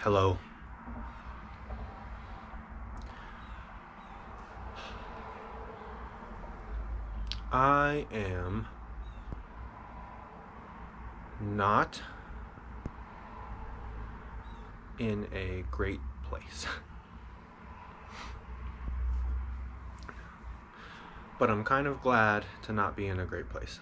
Hello. I am not in a great place. But I'm kind of glad to not be in a great place.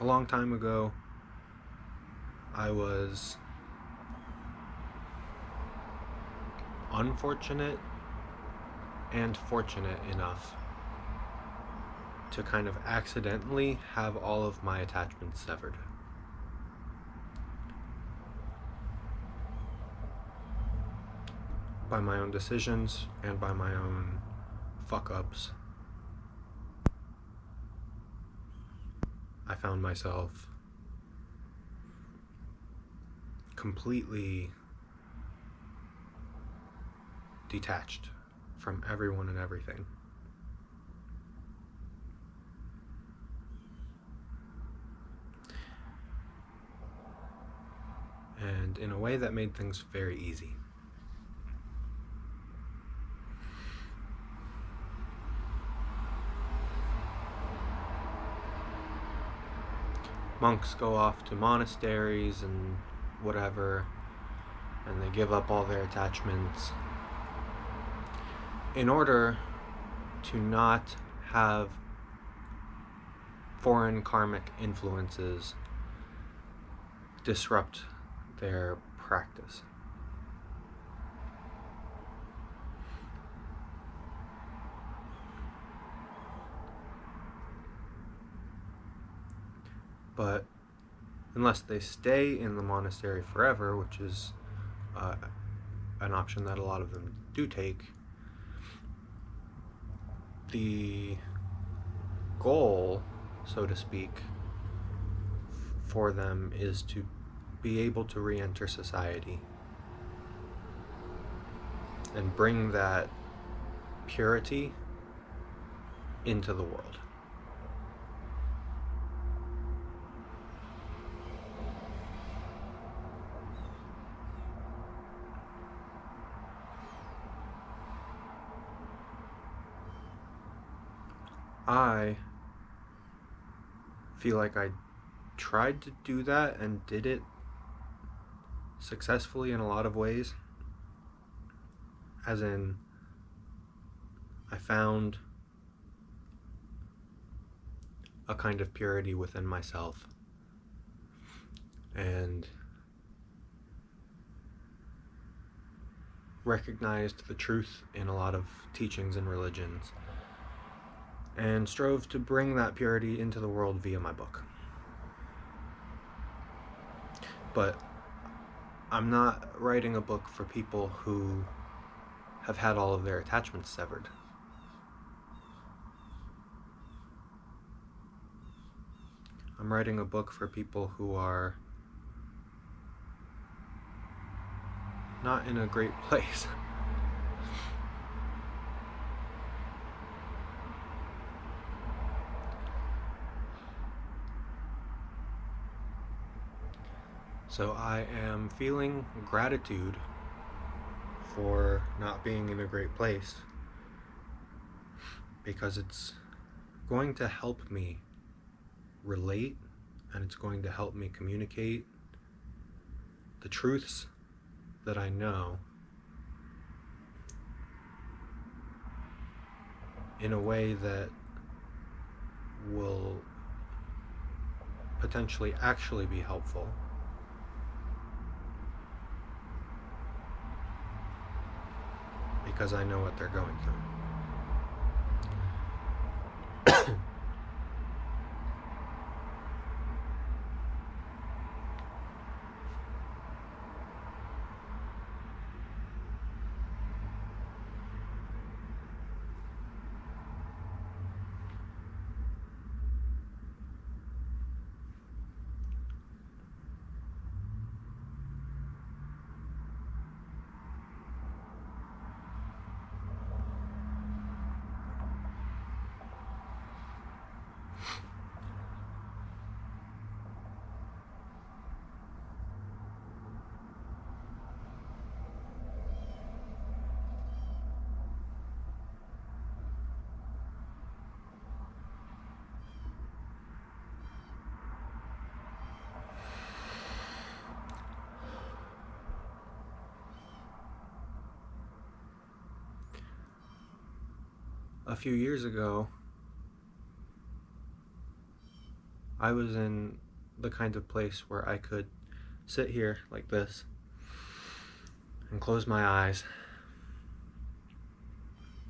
A long time ago, I was unfortunate and fortunate enough to kind of accidentally have all of my attachments severed. By my own decisions and by my own fuck-ups. I found myself completely detached from everyone and everything. And in a way that made things very easy. Monks go off to monasteries and whatever, and they give up all their attachments in order to not have foreign karmic influences disrupt their practice. But unless they stay in the monastery forever, which is an option that a lot of them do take, the goal, so to speak, for them is to be able to re-enter society and bring that purity into the world. I feel like I tried to do that and did it successfully in a lot of ways. As in, I found a kind of purity within myself and recognized the truth in a lot of teachings and religions and strove to bring that purity into the world via my book. But I'm not writing a book for people who have had all of their attachments severed. I'm writing a book for people who are not in a great place. So I am feeling gratitude for not being in a great place because it's going to help me relate and it's going to help me communicate the truths that I know in a way that will potentially actually be helpful. Because I know what they're going through. a few years ago, I was in the kind of place where I could sit here like this and close my eyes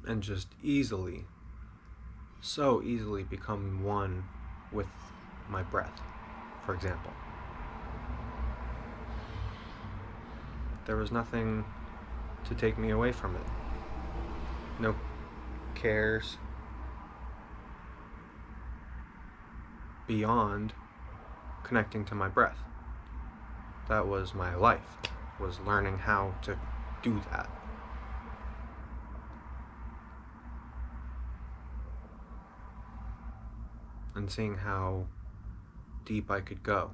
and just easily, so easily become one with my breath, for example. There was nothing to take me away from it. No cares beyond connecting to my breath. That was my life, was learning how to do that. And seeing how deep I could go.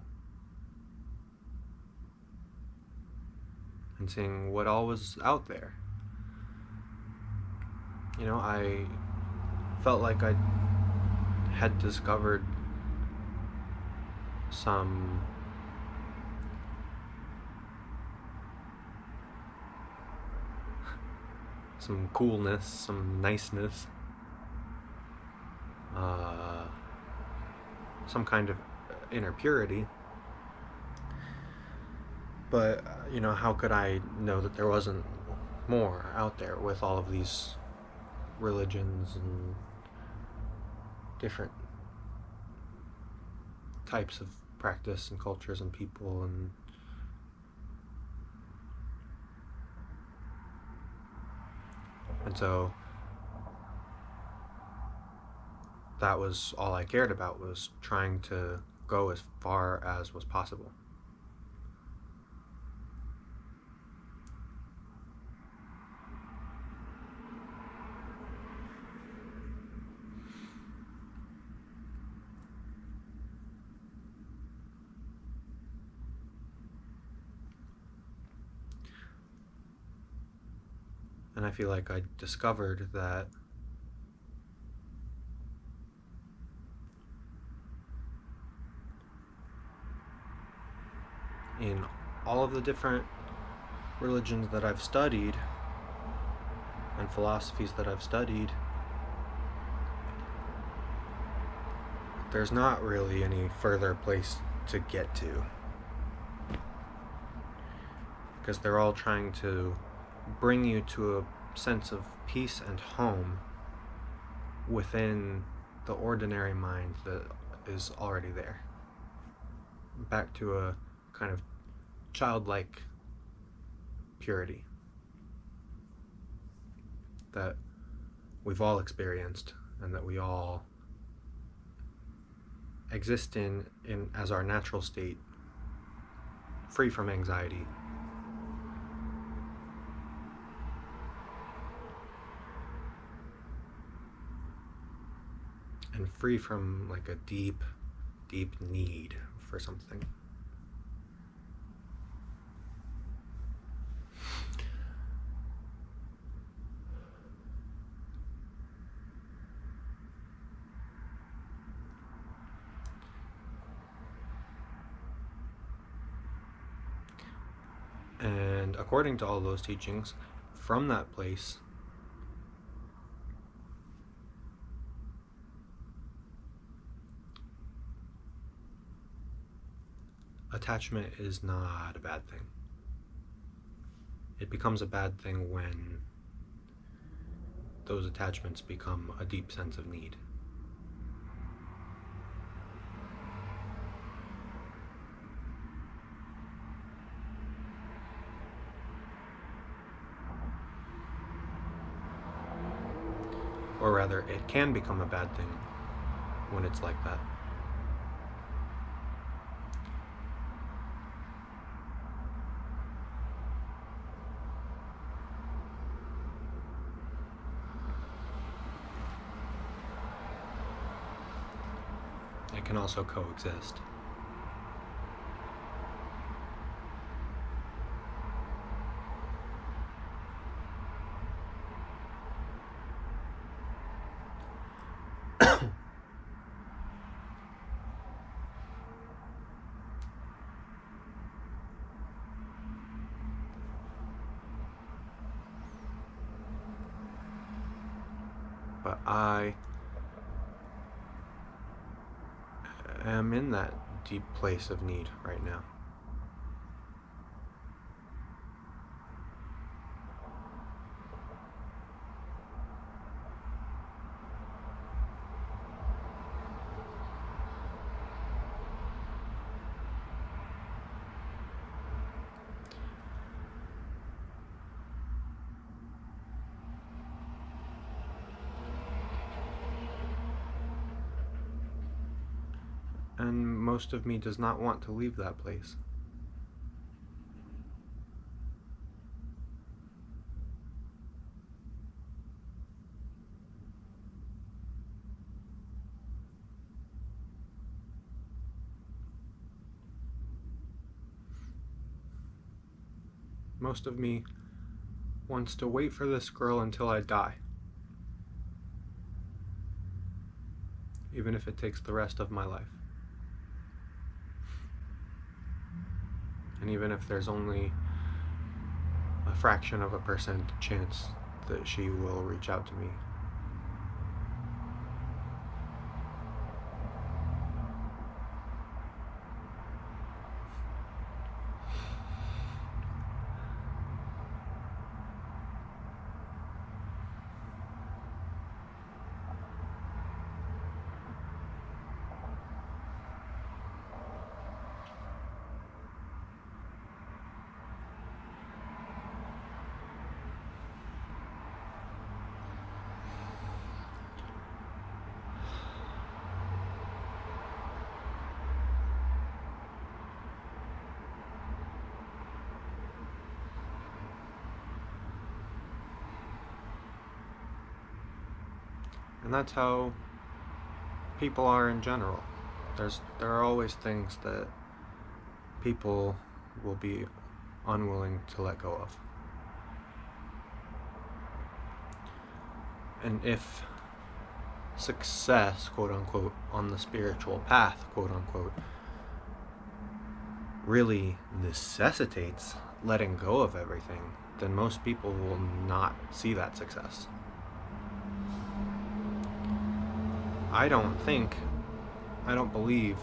And seeing what all was out there. You know, I felt like I had discovered some coolness, some niceness, some kind of inner purity. But, you know, how could I know that there wasn't more out there with all of these religions and different types of practice and cultures and people and so that was all I cared about, was trying to go as far as was possible. And I feel like I discovered that in all of the different religions that I've studied and philosophies that I've studied, there's not really any further place to get to. Because they're all trying to bring you to a sense of peace and home within the ordinary mind that is already there. Back to a kind of childlike purity that we've all experienced and that we all exist in as our natural state, free from anxiety. And free from like a deep, deep need for something. And according to all those teachings, from that place, attachment is not a bad thing. It becomes a bad thing when those attachments become a deep sense of need. Or rather, it can become a bad thing when it's like that. It can also coexist. But I am in that deep place of need right now. And most of me does not want to leave that place. Most of me wants to wait for this girl until I die, even if it takes the rest of my life. And even if there's only a fraction of a percent chance that she will reach out to me. And that's how people are in general. There are always things that people will be unwilling to let go of. And if success, quote unquote, on the spiritual path, quote unquote, really necessitates letting go of everything, then most people will not see that success. I don't believe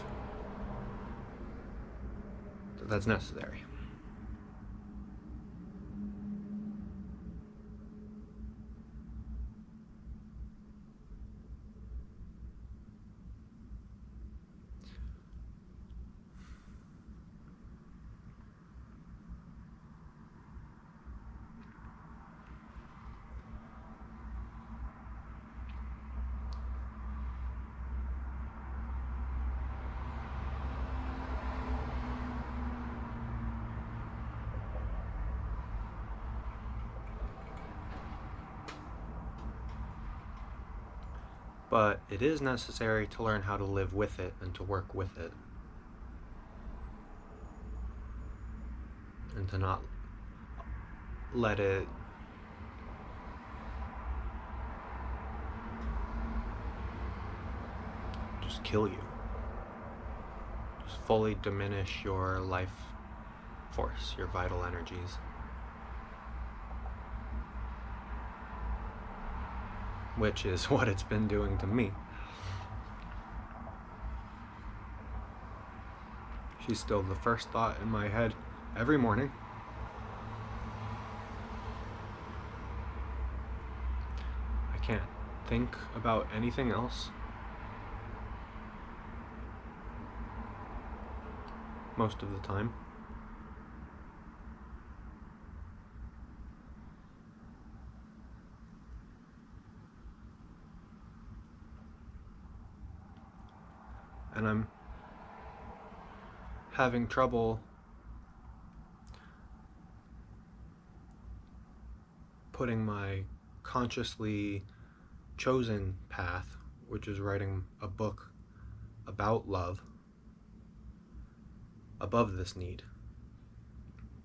that that's necessary. But it is necessary to learn how to live with it and to work with it. And to not let it just kill you. Just fully diminish your life force, your vital energies. Which is what it's been doing to me. She's still the first thought in my head every morning. I can't think about anything else most of the time. And I'm having trouble putting my consciously chosen path, which is writing a book about love, above this need.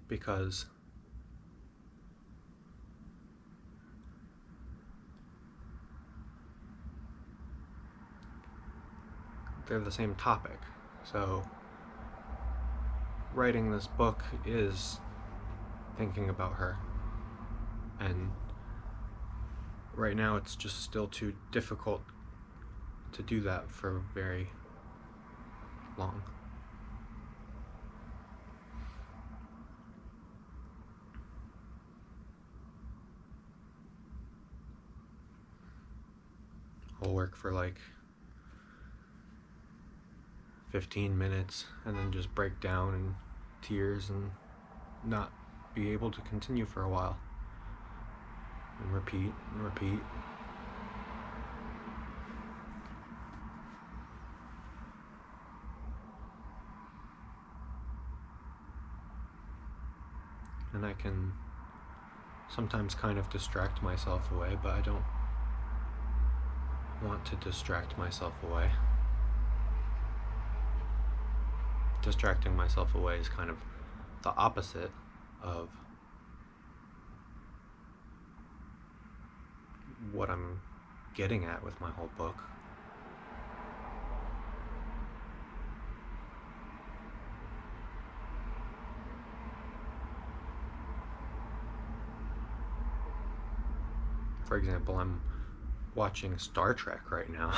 Because they're the same topic. So writing this book is thinking about her and right now it's just still too difficult to do that for very long. I'll work for like 15 minutes and then just break down in tears and not be able to continue for a while. And repeat and repeat. And I can sometimes kind of distract myself away, but I don't want to distract myself away. Distracting myself away is kind of the opposite of what I'm getting at with my whole book. For example, I'm watching Star Trek right now,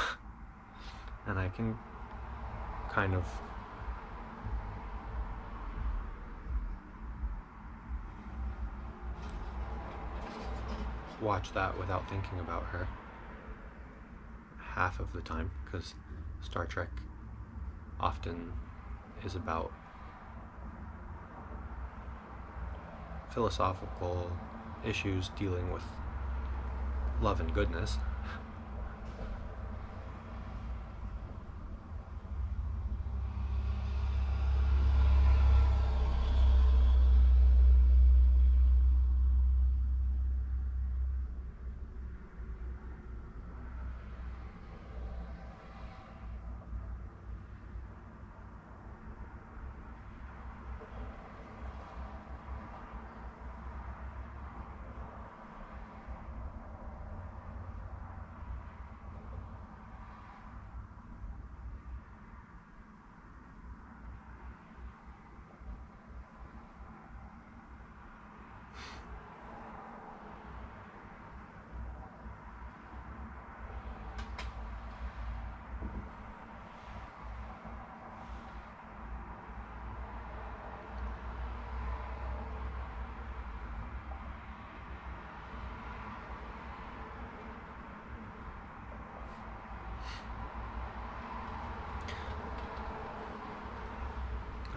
and I can kind of watch that without thinking about her half of the time, because Star Trek often is about philosophical issues dealing with love and goodness.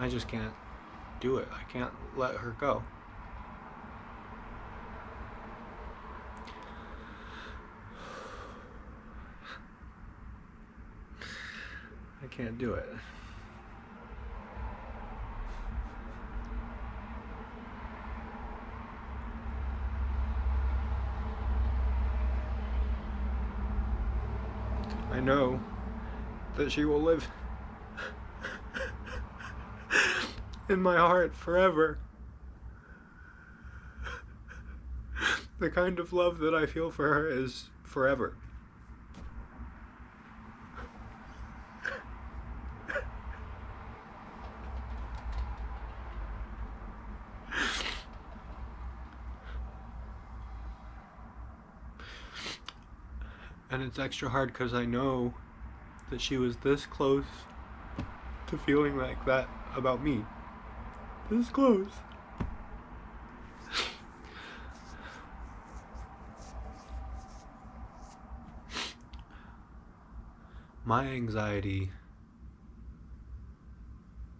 I just can't do it. I can't let her go. I can't do it. I know that she will live in my heart forever. The kind of love that I feel for her is forever. And it's extra hard because I know that she was this close to feeling like that about me. This close. My anxiety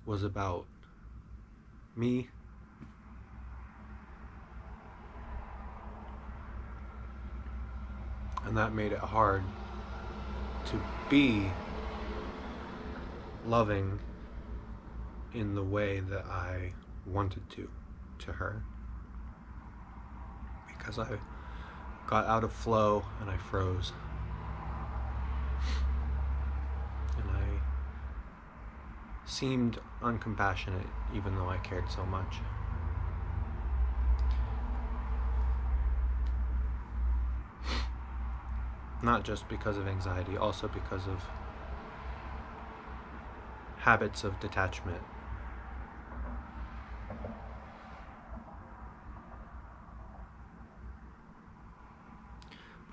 was about me, and that made it hard to be loving in the way that I wanted to her, because I got out of flow and I froze, and I seemed uncompassionate even though I cared so much. Not just because of anxiety, also because of habits of detachment.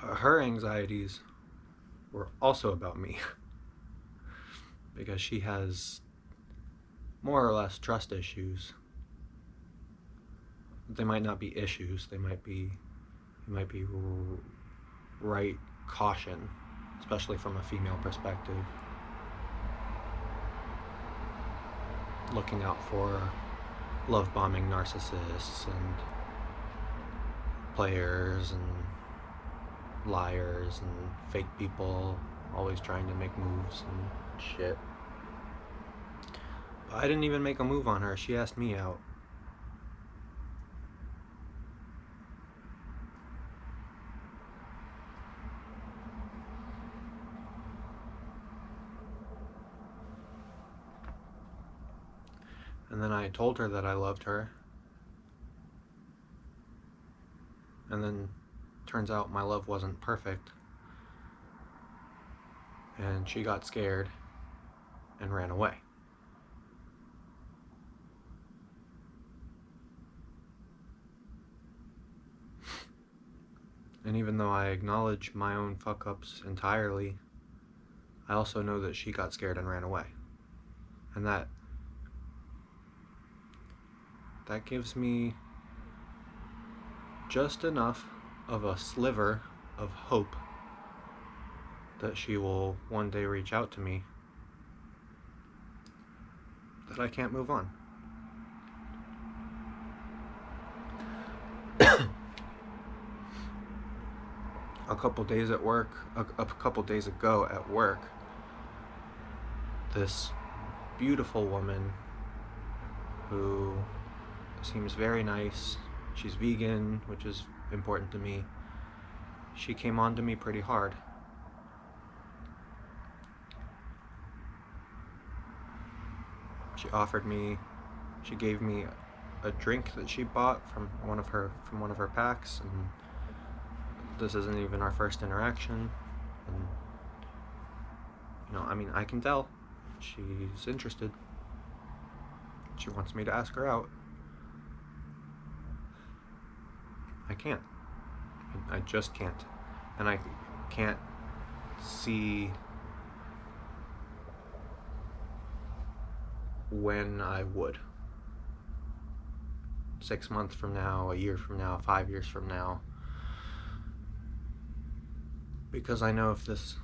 But But her anxieties were also about me because she has more or less trust issues. They might not be issues, they might be right caution, especially from a female perspective. Looking out for love bombing narcissists and players and liars and fake people always trying to make moves and shit. But I didn't even make a move on her. She asked me out. And then I told her that I loved her. And then turns out my love wasn't perfect. And she got scared and ran away. And even though I acknowledge my own fuck-ups entirely, I also know that she got scared and ran away. And that gives me just enough of a sliver of hope that she will one day reach out to me that I can't move on. A couple days ago at work, this beautiful woman who seems very nice, she's vegan, which is important to me, she came on to me pretty hard. She gave me a drink that she bought from one of her packs, and this isn't even our first interaction, and I can tell she's interested. She wants me to ask her out. I can't. I just can't. And I can't see when I would. 6 months from now, a year from now, 5 years from now. Because I know if this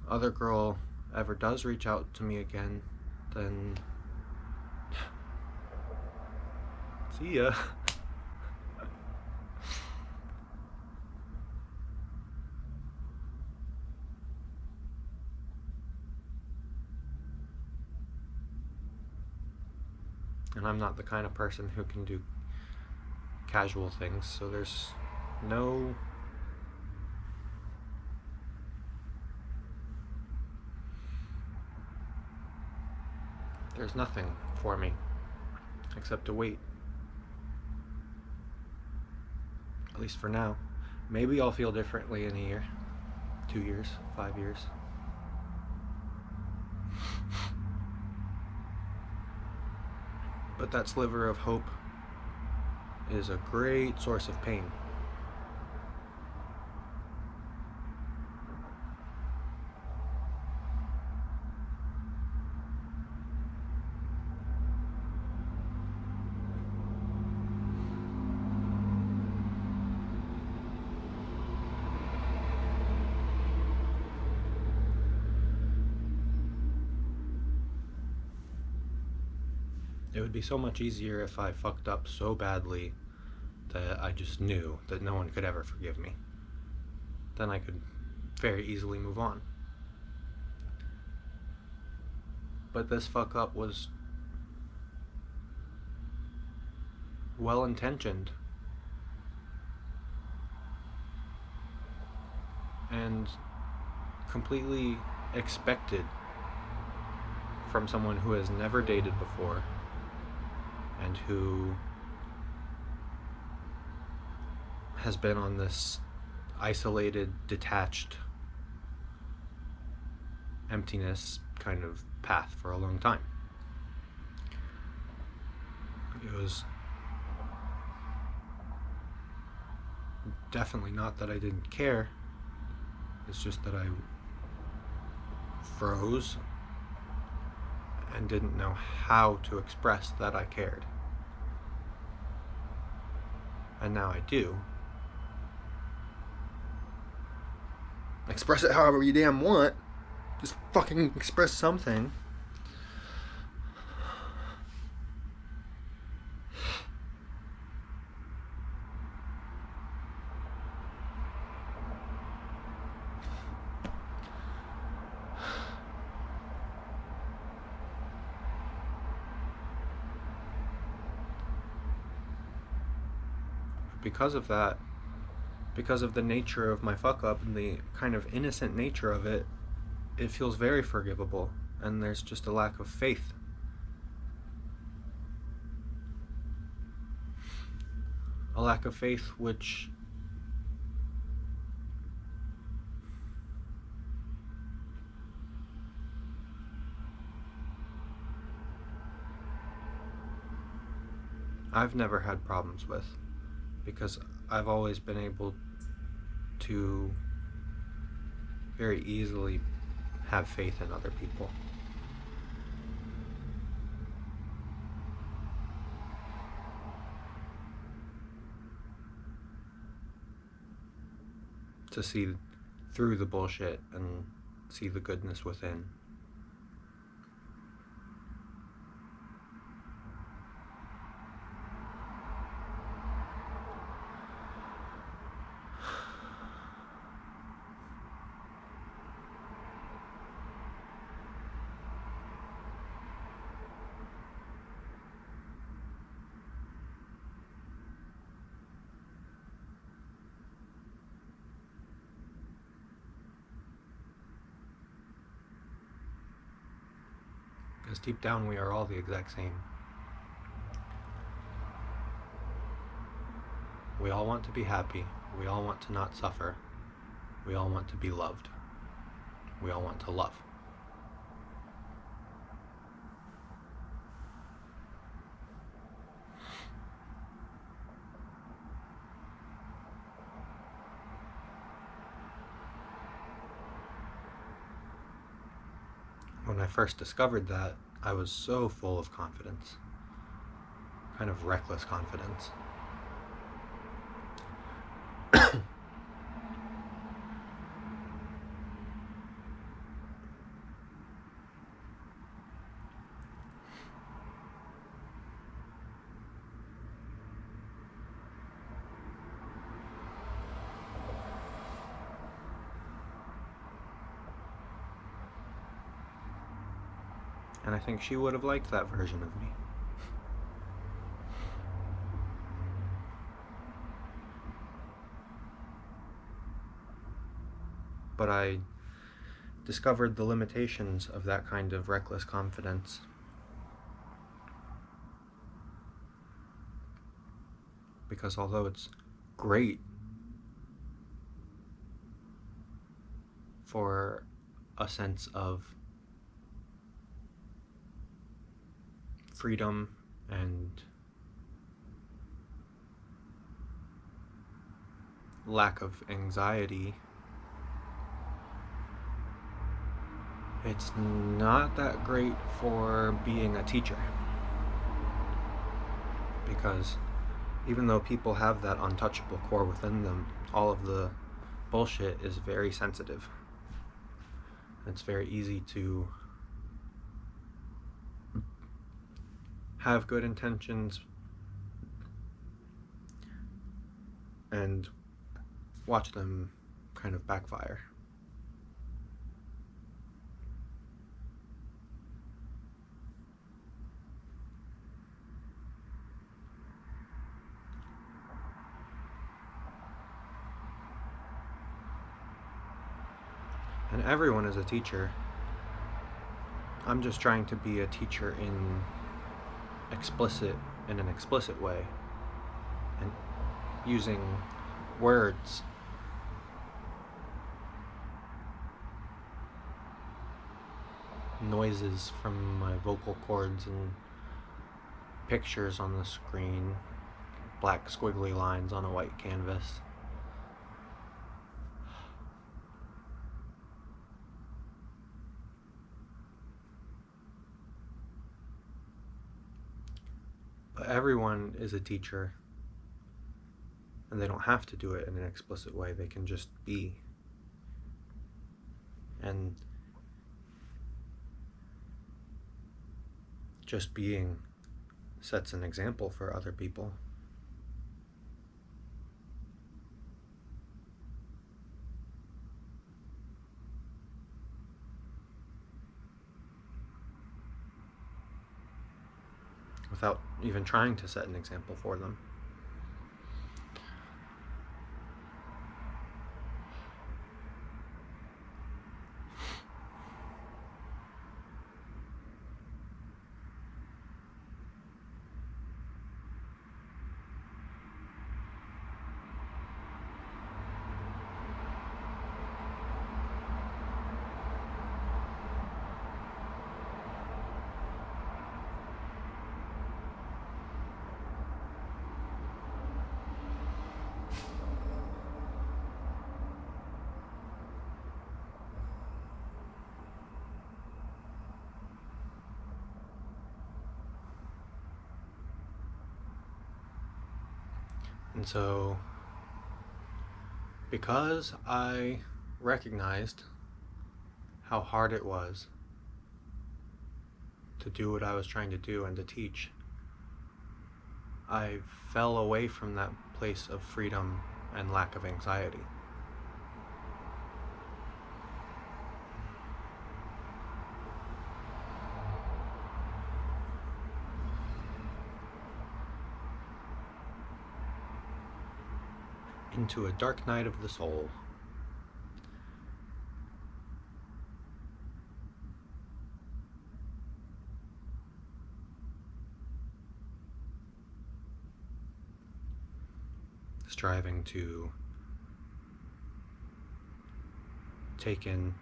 other girl ever does reach out to me again, then see ya. And I'm not the kind of person who can do casual things, so there's nothing for me except to wait. At least for now. Maybe I'll feel differently in a year, 2 years, 5 years. But that sliver of hope is a great source of pain. It would be so much easier if I fucked up so badly that I just knew that no one could ever forgive me. Then I could very easily move on. But this fuck up was well-intentioned and completely expected from someone who has never dated before and who has been on this isolated, detached emptiness kind of path for a long time. It was definitely not that I didn't care. It's just that I froze and didn't know how to express that I cared. And now I do. Express it however you damn want. Just fucking express something. Because of that, because of the nature of my fuck up and the kind of innocent nature of it, it feels very forgivable, and there's just a lack of faith. A lack of faith which I've never had problems with, because I've always been able to very easily have faith in other people. To see through the bullshit and see the goodness within. Because deep down we are all the exact same. We all want to be happy. We all want to not suffer. We all want to be loved. We all want to love. When I first discovered that, I was so full of confidence. Kind of reckless confidence. And I think she would have liked that version of me. But I discovered the limitations of that kind of reckless confidence. Because although it's great for a sense of freedom and lack of anxiety, it's not that great for being a teacher. Because even though people have that untouchable core within them, all of the bullshit is very sensitive. It's very easy to have good intentions and watch them kind of backfire. And everyone is a teacher. I'm just trying to be a teacher in an explicit way, and using words noises from my vocal cords and pictures on the screen, black squiggly lines on a white canvas, everyone is a teacher, and they don't have to do it in an explicit way. They can just be. And just being sets an example for other people. Without even trying to set an example for them. And so, because I recognized how hard it was to do what I was trying to do and to teach, I fell away from that place of freedom and lack of anxiety. Into a dark night of the soul. Striving to take in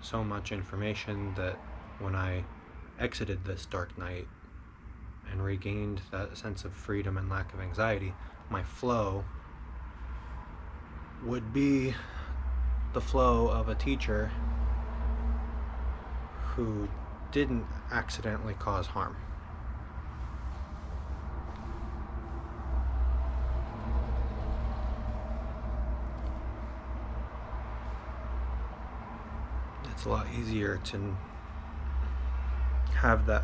so much information that when I exited this dark night and regained that sense of freedom and lack of anxiety, my flow would be the flow of a teacher who didn't accidentally cause harm. It's a lot easier to have that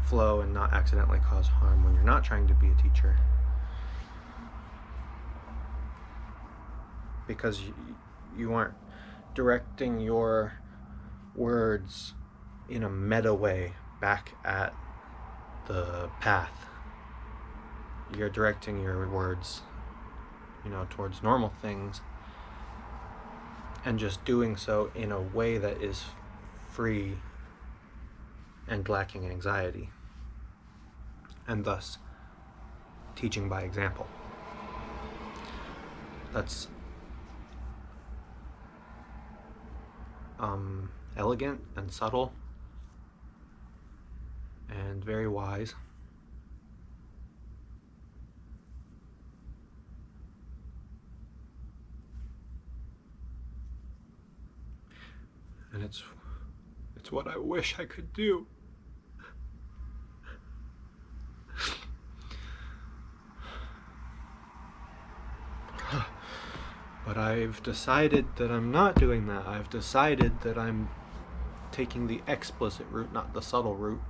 flow and not accidentally cause harm when you're not trying to be a teacher. Because you aren't directing your words in a meta way back at the path. You're directing your words, towards normal things, and just doing so in a way that is free and lacking anxiety, and thus teaching by example. That's elegant and subtle and very wise. And it's what I wish I could do. But I've decided that I'm not doing that. I've decided that I'm taking the explicit route, not the subtle route.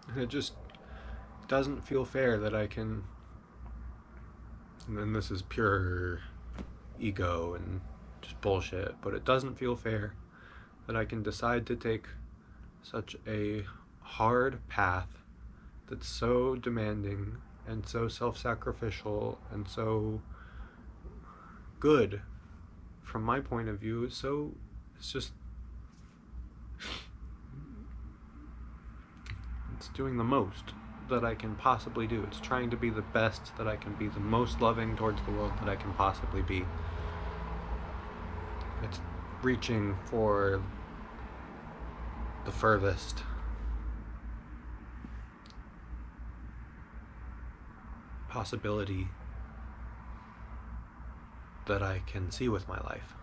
And it just doesn't feel fair that I can, and then this is pure ego and just bullshit, but it doesn't feel fair that I can decide to take such a hard path that's so demanding and so self-sacrificial and so good from my point of view. So it's just doing the most that I can possibly do. It's trying to be the best that I can be, the most loving towards the world that I can possibly be. It's reaching for the furthest possibility that I can see with my life.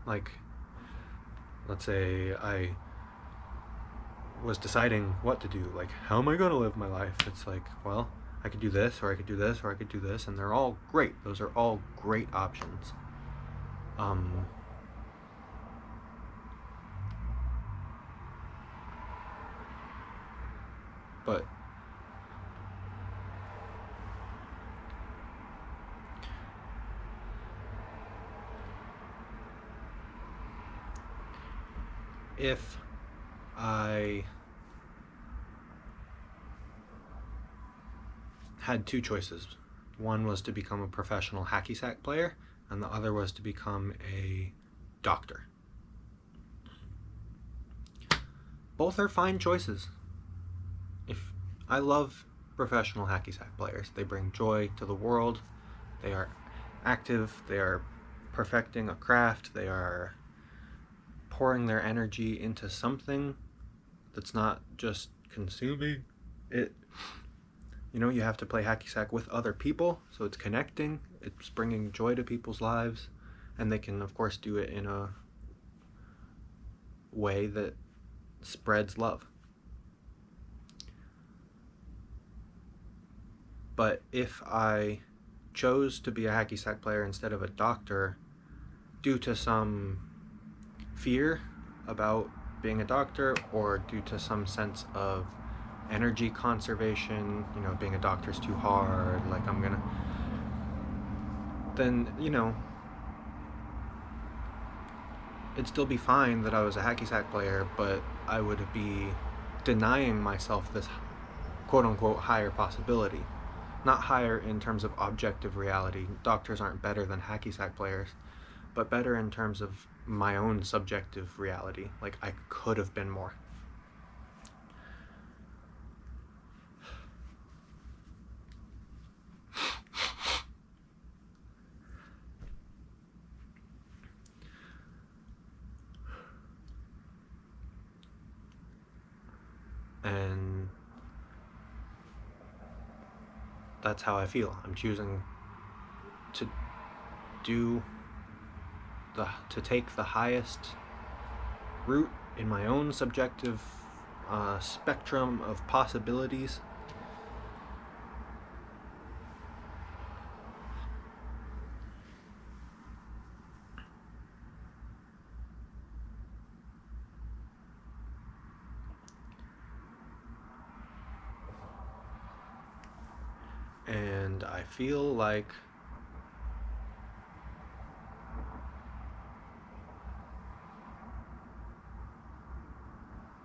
Like, let's say I was deciding what to do. Like, how am I going to live my life? It's like, well, I could do this, or I could do this, or I could do this, and they're all great. Those are all great options. But if I had two choices, one was to become a professional hacky sack player, and the other was to become a doctor. Both are fine choices. If I love professional hacky sack players, they bring joy to the world. They are active, they are perfecting a craft, they are pouring their energy into something that's not just consuming it. You know, you have to play hacky sack with other people, so it's connecting, it's bringing joy to people's lives, and they can, of course, do it in a way that spreads love. But if I chose to be a hacky sack player instead of a doctor due to some fear about being a doctor, or due to some sense of energy conservation, you know, being a doctor's too hard, like then, you know, it'd still be fine that I was a hacky sack player, but I would be denying myself this quote-unquote higher possibility. Not higher in terms of objective reality. Doctors aren't better than hacky sack players, but better in terms of my own subjective reality. Like, I could have been more. And that's how I feel. I'm choosing to take the highest route in my own subjective spectrum of possibilities. And I feel like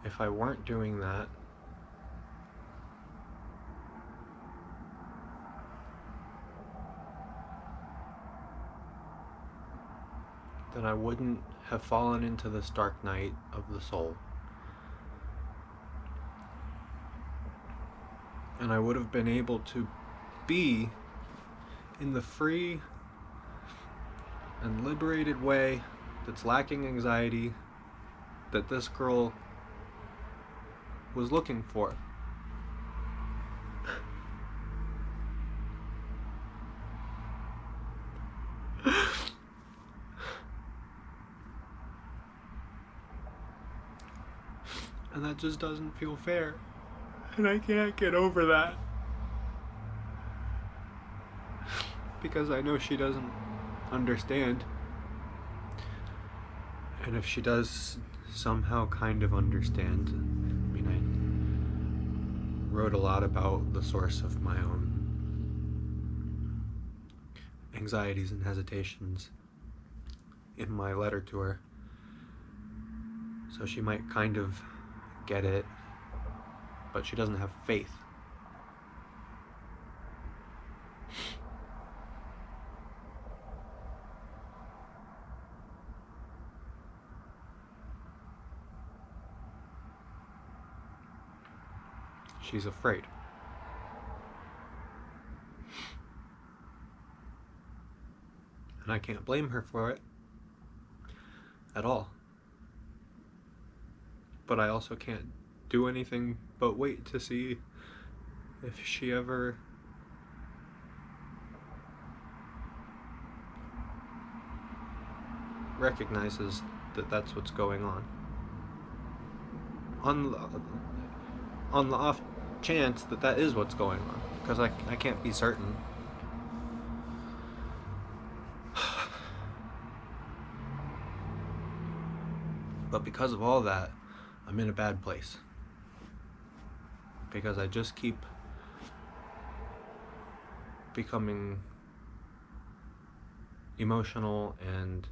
if I weren't doing that, then I wouldn't have fallen into this dark night of the soul. And I would have been able to be in the free and liberated way that's lacking anxiety that this girl was looking for. And that just doesn't feel fair. And I can't get over that. Because I know she doesn't understand. And if she does somehow kind of understand, I mean, I wrote a lot about the source of my own anxieties and hesitations in my letter to her. So she might kind of get it, but she doesn't have faith. she's afraid. And I can't blame her for it at all. But I also can't do anything but wait to see if she ever recognizes that that's what's going on. On the off chance that that is what's going on, because I can't be certain. But because of all that, I'm in a bad place. Because I just keep becoming emotional, and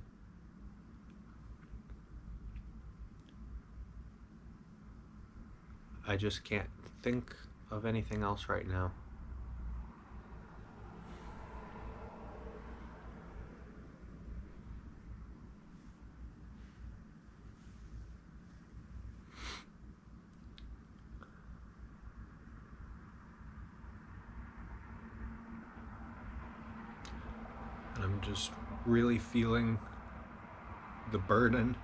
I just can't think of anything else right now. And I'm just really feeling the burden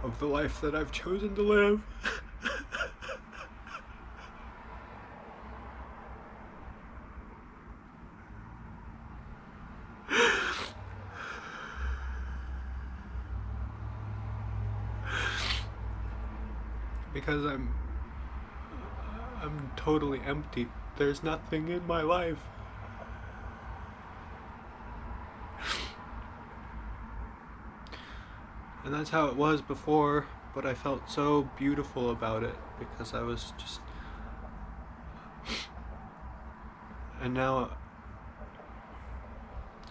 of the life that I've chosen to live. Because I'm totally empty. There's nothing in my life. And that's how it was before, but I felt so beautiful about it because I was just... And now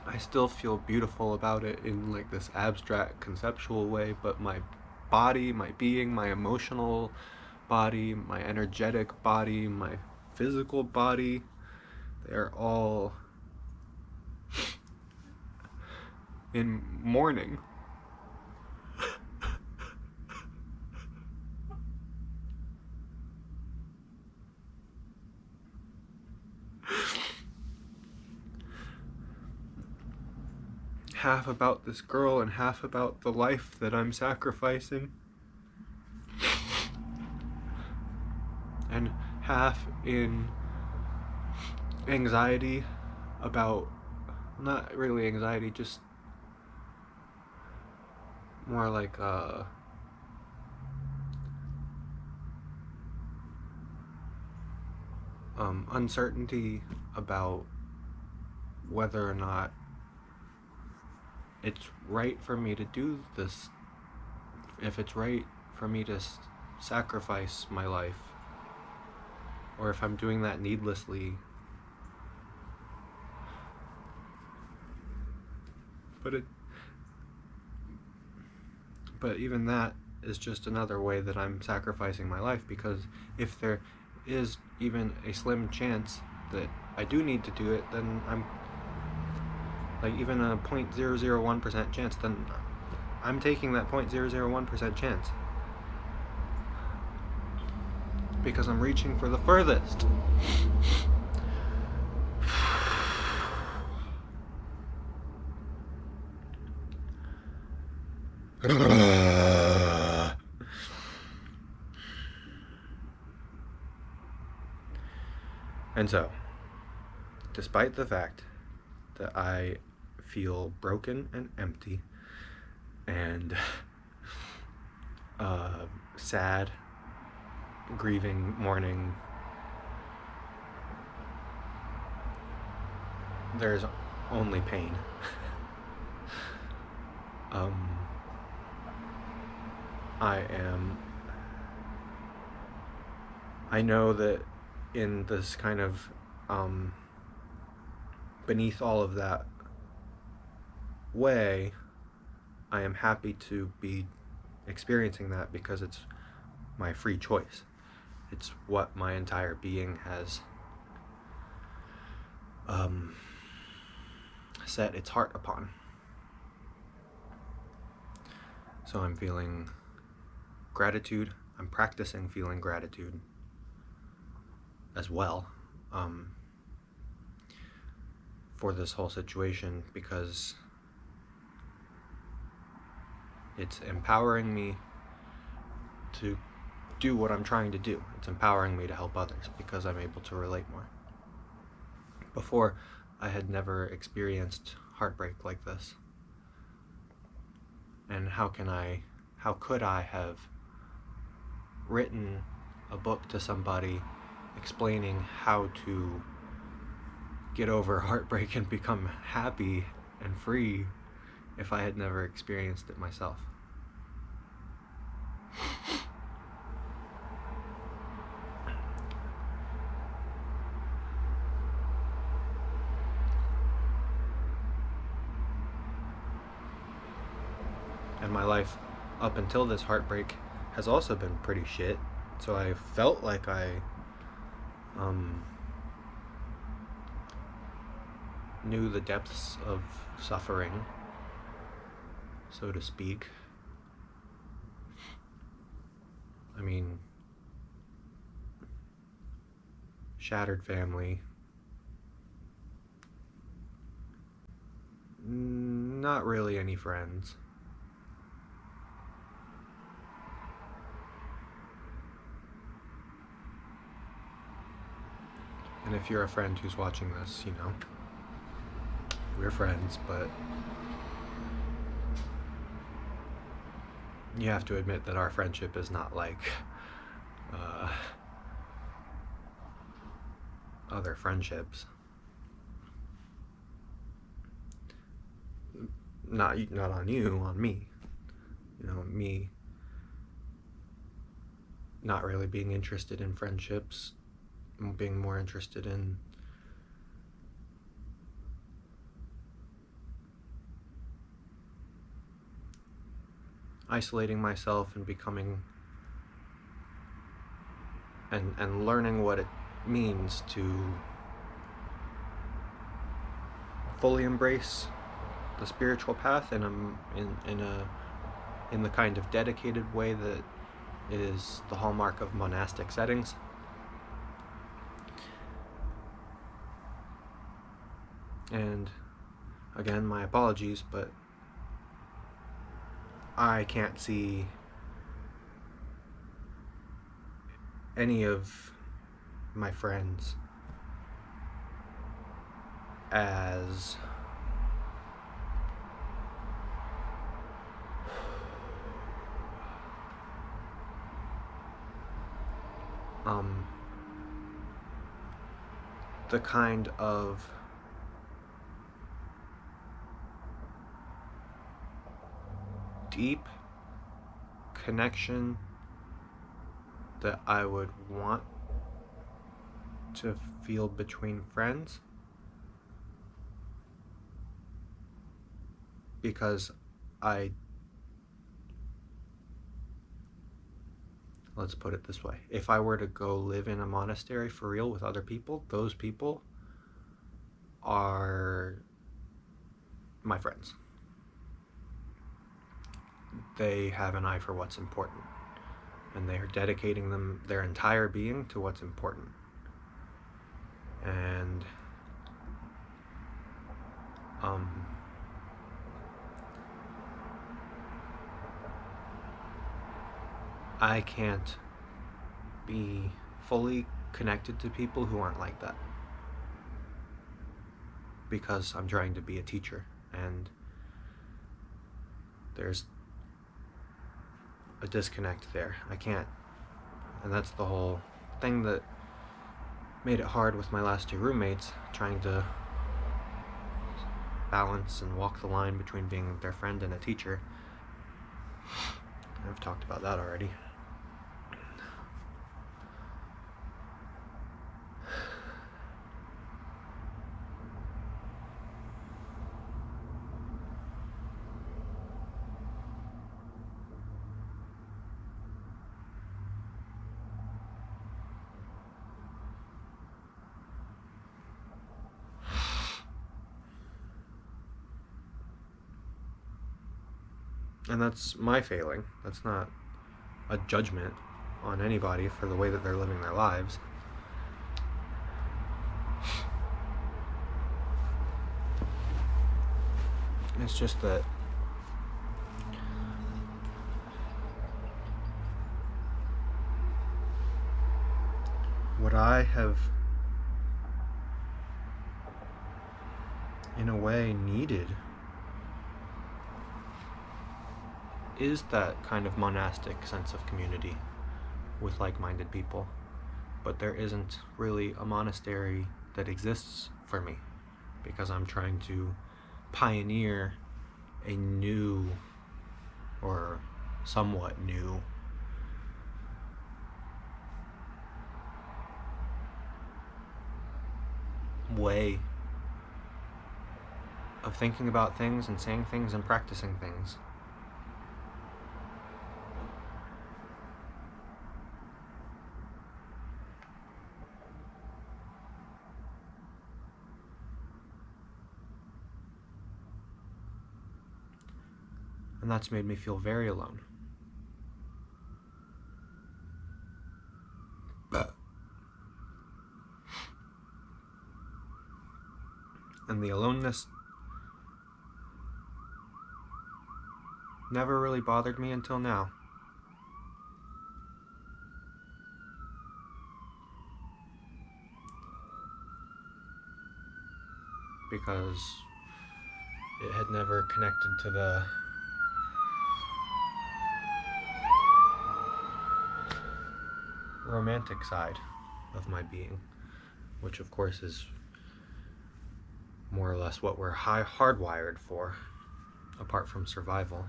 I still feel beautiful about it in like this abstract conceptual way, but my body, my being, my emotional body, my energetic body, my physical body, they're all in mourning. Half about this girl and half about the life that I'm sacrificing. And half in anxiety about, not really anxiety, just more like uncertainty about whether or not it's right for me to do this, if it's right for me to sacrifice my life, or if I'm doing that needlessly. But even that is just another way that I'm sacrificing my life, because if there is even a slim chance that I do need to do it, then I'm like even a 0.001% chance, then I'm taking that 0.001% chance because I'm reaching for the furthest. And so, despite the fact that I feel broken and empty and sad, grieving, mourning, there's only pain. I know that in this kind of beneath all of that way, I am happy to be experiencing that because it's my free choice. It's what my entire being has set its heart upon. So I'm feeling gratitude. I'm practicing feeling gratitude as well, for this whole situation, because it's empowering me to do what I'm trying to do. It's empowering me to help others because I'm able to relate more. Before, I had never experienced heartbreak like this. And how could I have written a book to somebody explaining how to get over heartbreak and become happy and free if I had never experienced it myself? And my life up until this heartbreak has also been pretty shit. So I felt like I knew the depths of suffering, so to speak. I mean, shattered family, not really any friends. And if you're a friend who's watching this, you know, we're friends, but you have to admit that our friendship is not like other friendships. Not on you, on me. You know, me not really being interested in friendships, being more interested in isolating myself and becoming and learning what it means to fully embrace the spiritual path in the kind of dedicated way that is the hallmark of monastic settings. And again, my apologies, but I can't see any of my friends as the kind of deep connection that I would want to feel between friends, because let's put it this way, if I were to go live in a monastery for real with other people, those people are my friends. They have an eye for what's important, and they are dedicating their entire being to what's important. And I can't be fully connected to people who aren't like that, because I'm trying to be a teacher, and there's a disconnect there. I can't. And that's the whole thing that made it hard with my last two roommates, trying to balance and walk the line between being their friend and a teacher. I've talked about that already. And that's my failing. That's not a judgment on anybody for the way that they're living their lives. It's just that what I have, in a way, needed is that kind of monastic sense of community with like-minded people. But there isn't really a monastery that exists for me because I'm trying to pioneer a new, or somewhat new, way of thinking about things and saying things and practicing things. And that's made me feel very alone. And the aloneness never really bothered me until now. Because it had never connected to the romantic side of my being, which of course is more or less what we're hardwired for, apart from survival.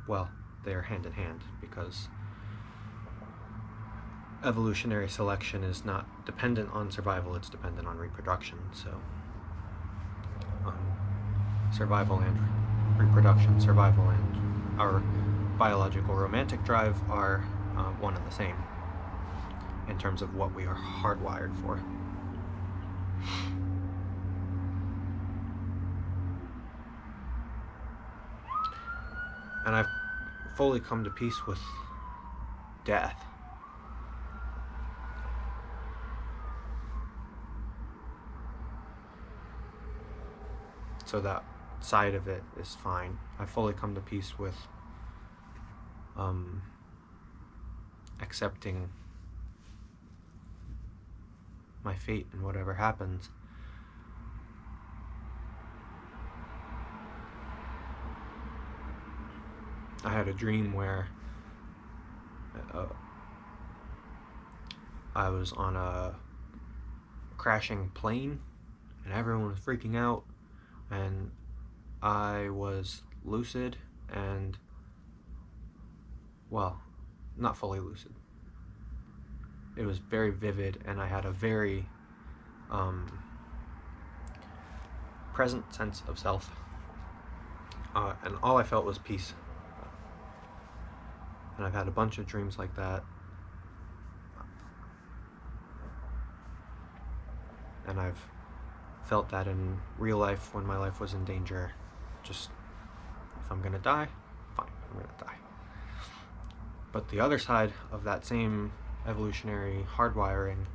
Well, they are hand in hand, because evolutionary selection is not dependent on survival, it's dependent on reproduction. So survival and reproduction, survival and our biological romantic drive are one and the same in terms of what we are hardwired for. And I've fully come to peace with death. So that side of it is fine. I've fully come to peace with accepting my fate and whatever happens. I had a dream where I was on a crashing plane and everyone was freaking out, and I was lucid and, well, not fully lucid. It was very vivid, and I had a very present sense of self, and all I felt was peace. And I've had a bunch of dreams like that, and I've felt that in real life when my life was in danger. Just, if I'm gonna die, fine, I'm gonna die. But the other side of that same evolutionary hardwiring,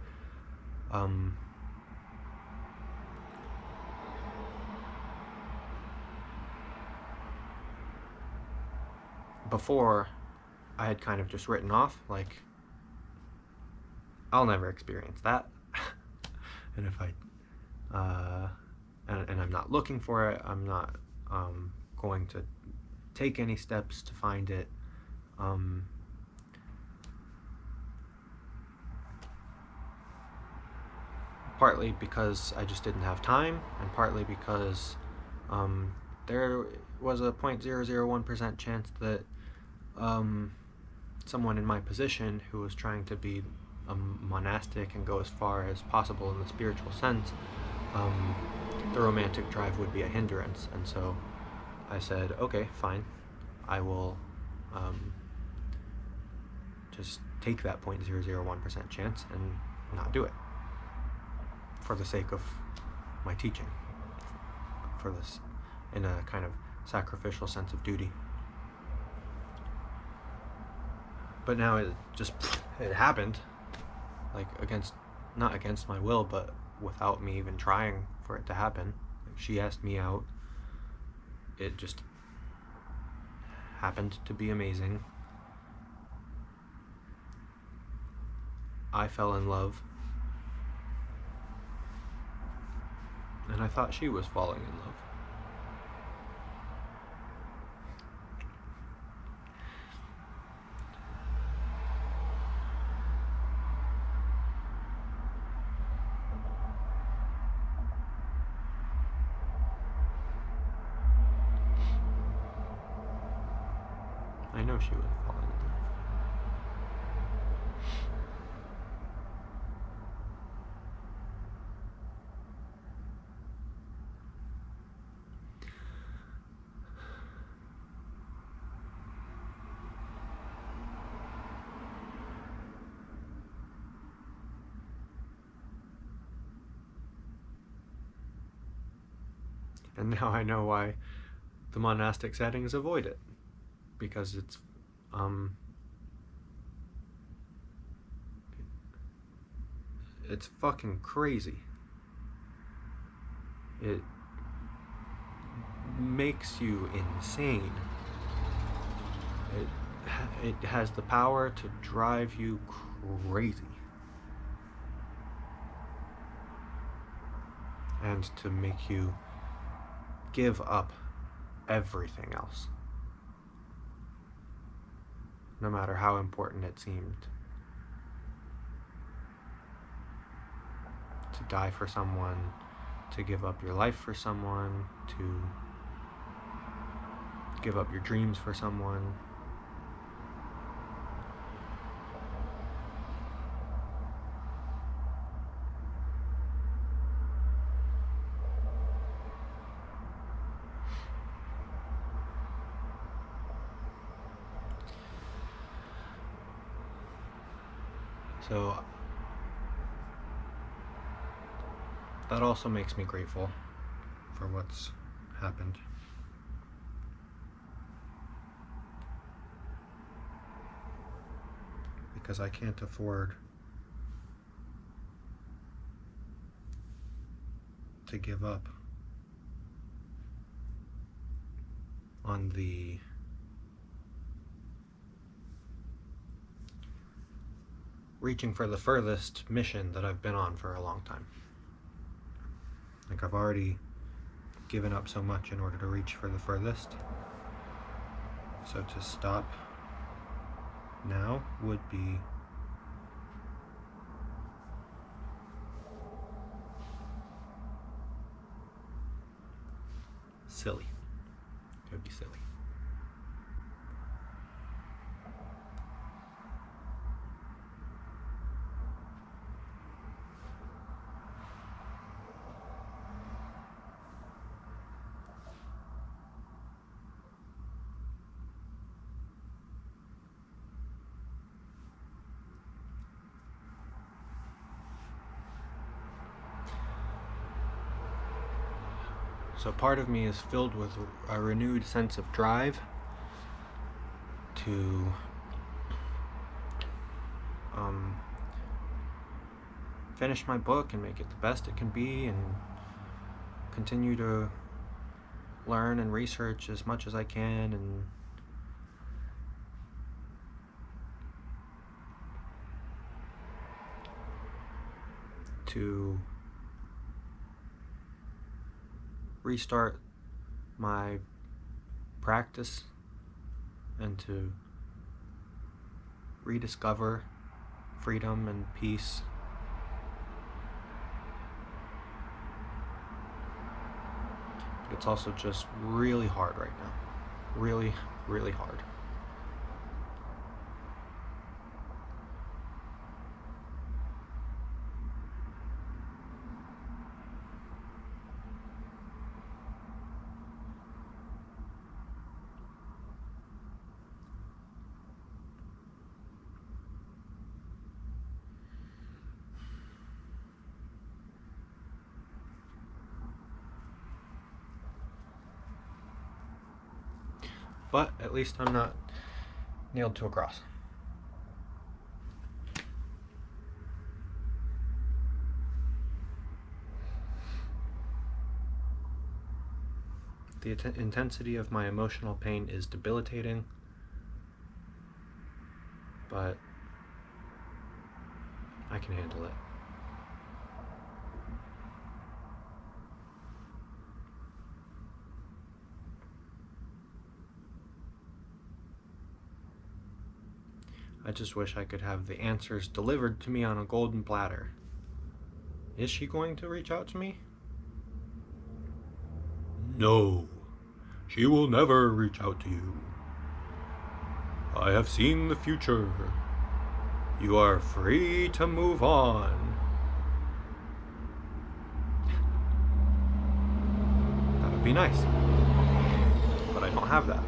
before I had kind of just written off, like, I'll never experience that. And if I, and I'm not looking for it, I'm not going to take any steps to find it. Partly because I just didn't have time, and partly because there was a 0.001% chance that someone in my position who was trying to be monastic and go as far as possible in the spiritual sense, the romantic drive would be a hindrance. And so I said, okay, fine, I will just take that 0.001% chance and not do it, for the sake of my teaching, for this, in a kind of sacrificial sense of duty. But now it happened, like not against my will, but without me even trying for it to happen. Like, she asked me out, it just happened to be amazing. I fell in love, and I thought she was falling in love. I know she was falling in love. And now I know why the monastic settings avoid it, because it's fucking crazy. It makes you insane. It has the power to drive you crazy and to make you give up everything else, no matter how important it seemed. To die for someone, to give up your life for someone, to give up your dreams for someone. So that also makes me grateful for what's happened. Because I can't afford to give up on the reaching for the furthest mission that I've been on for a long time. Like, I've already given up so much in order to reach for the furthest. So to stop now would be silly. It would be silly. So part of me is filled with a renewed sense of drive to finish my book and make it the best it can be, and continue to learn and research as much as I can, and to restart my practice and to rediscover freedom and peace. But it's also just really hard right now. Really, really hard. But at least I'm not nailed to a cross. The intensity of my emotional pain is debilitating, but I can handle it. I just wish I could have the answers delivered to me on a golden platter. Is she going to reach out to me? No, she will never reach out to you. I have seen the future. You are free to move on. That would be nice. But I don't have that.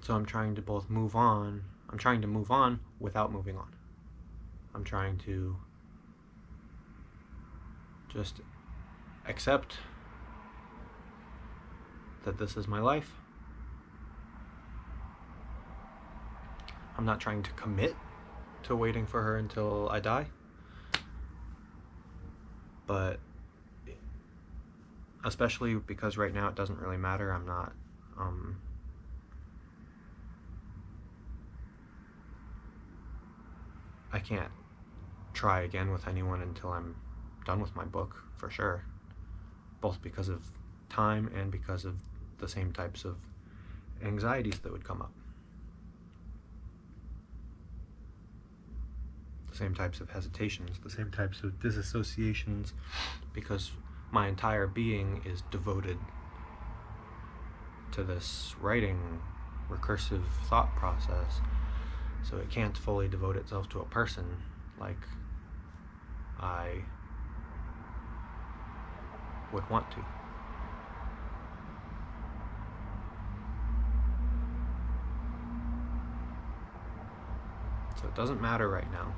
So I'm trying to both move on. I'm trying to move on without moving on. I'm trying to just accept that this is my life. I'm not trying to commit to waiting for her until I die. But especially because right now it doesn't really matter. I'm not I can't try again with anyone until I'm done with my book, for sure. Both because of time and because of the same types of anxieties that would come up. The same types of hesitations, the same types of disassociations, because my entire being is devoted to this writing, recursive thought process. So it can't fully devote itself to a person like I would want to. So it doesn't matter right now.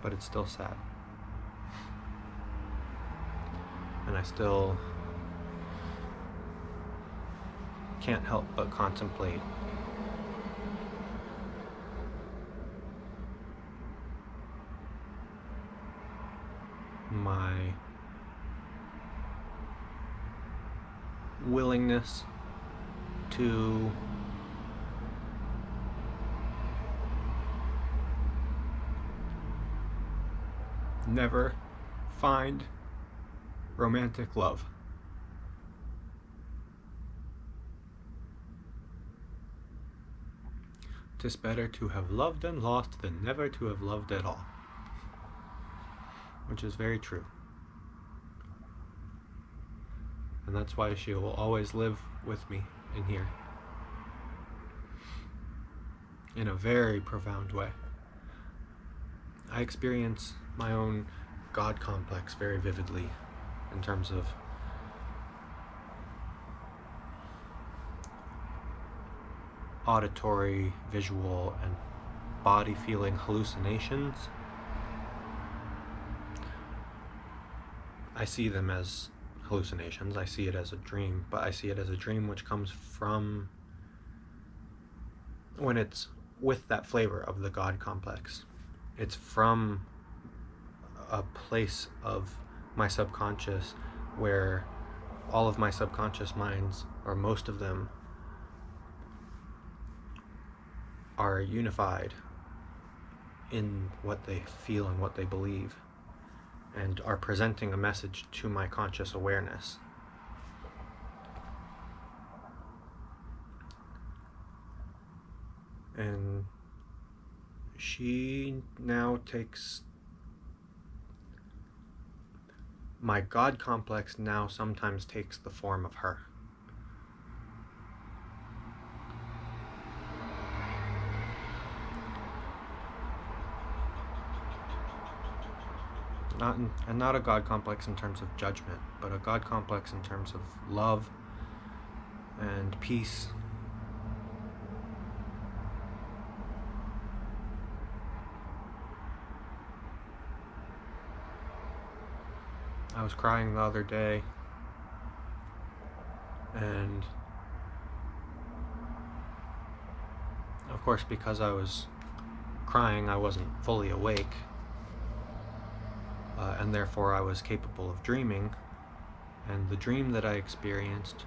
But it's still sad. And I still can't help but contemplate my willingness to never find romantic love. "'Tis better to have loved and lost than never to have loved at all." Which is very true. And that's why she will always live with me in here. In a very profound way. I experience my own God complex very vividly in terms of auditory, visual, and body feeling hallucinations. I see them as hallucinations. I see it as a dream, but I see it as a dream which comes from when it's with that flavor of the God complex. It's from a place of my subconscious where all of my subconscious minds, or most of them, are unified in what they feel and what they believe, and are presenting a message to my conscious awareness. And she now takes my God complex now sometimes takes the form of her. and not a God complex in terms of judgment, but a God complex in terms of love and peace. I was crying the other day, and of course, because I was crying, I wasn't fully awake, and therefore I was capable of dreaming. And the dream that I experienced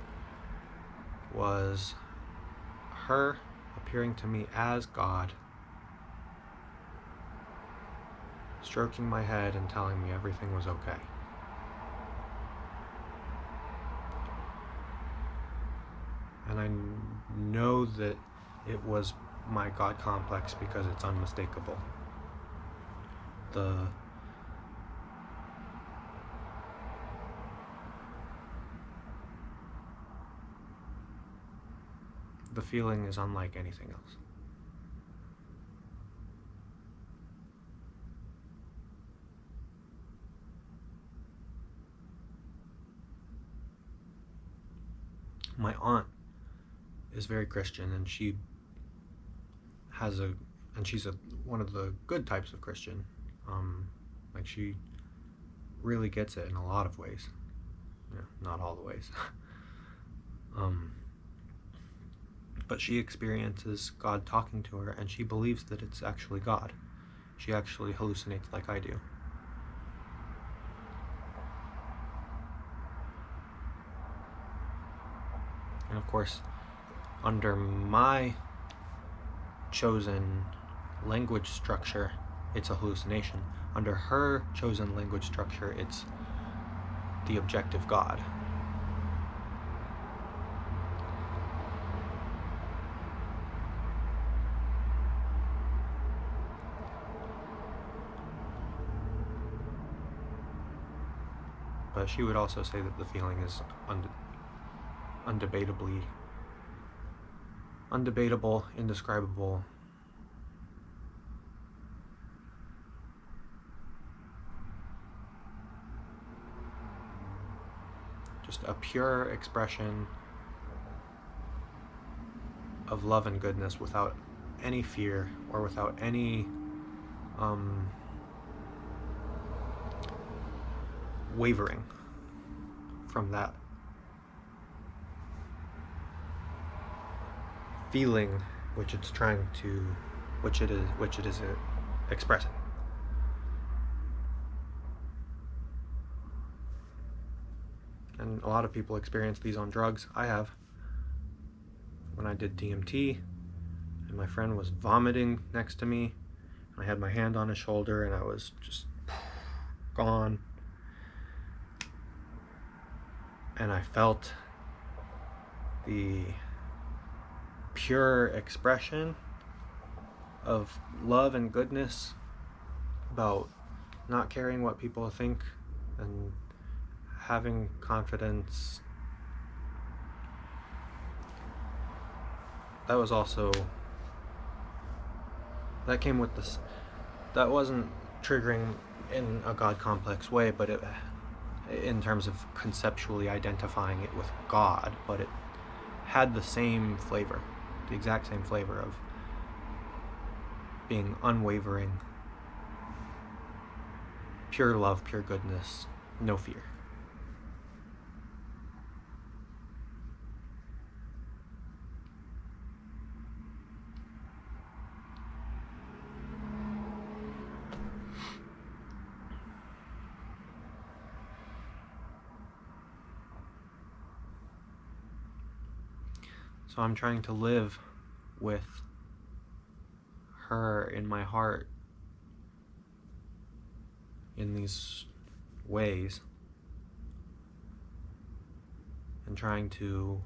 was her appearing to me as God, stroking my head and telling me everything was okay. And I know that it was my God complex because it's unmistakable. The feeling is unlike anything else. My aunt is very Christian, and she's one of the good types of Christian. Like, she really gets it in a lot of ways. Yeah, not all the ways. But she experiences God talking to her, and she believes that it's actually God. She actually hallucinates like I do. And of course, under my chosen language structure, it's a hallucination. Under her chosen language structure, it's the objective God. But she would also say that the feeling is undebatable, indescribable. Just a pure expression of love and goodness without any fear or without any wavering from that feeling which it is expressing. And a lot of people experience these on drugs. I have. When I did DMT, and my friend was vomiting next to me, and I had my hand on his shoulder, and I was just gone. And I felt the pure expression of love and goodness about not caring what people think and having confidence. That was also, that came with this, that wasn't triggering in a God complex way, but it, in terms of conceptually identifying it with God, but it had the same flavor, the exact same flavor of being unwavering, pure love, pure goodness, no fear. So I'm trying to live with her in my heart in these ways, and trying to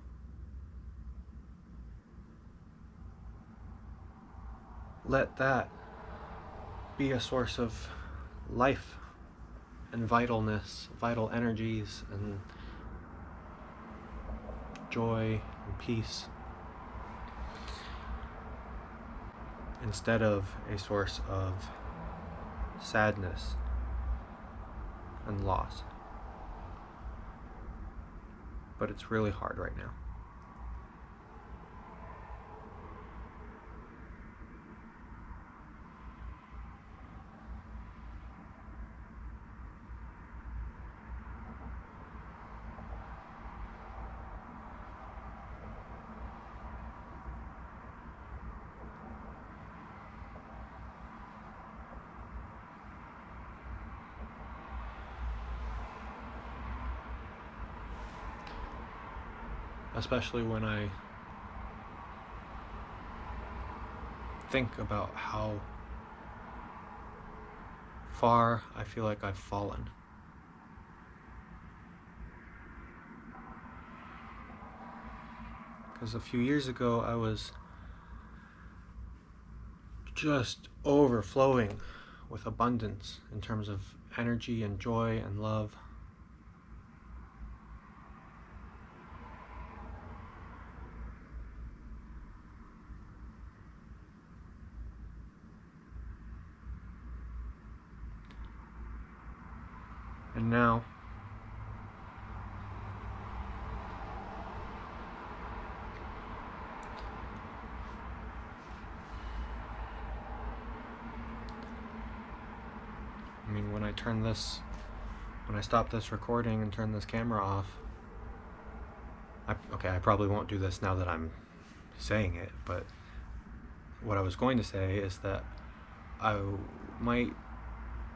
let that be a source of life and vitalness, vital energies and joy and peace, instead of a source of sadness and loss. But it's really hard right now. Especially when I think about how far I feel like I've fallen. Because a few years ago I was just overflowing with abundance in terms of energy and joy and love. And now when I stop this recording and turn this camera off, I probably won't do this now that I'm saying it, but what I was going to say is that I might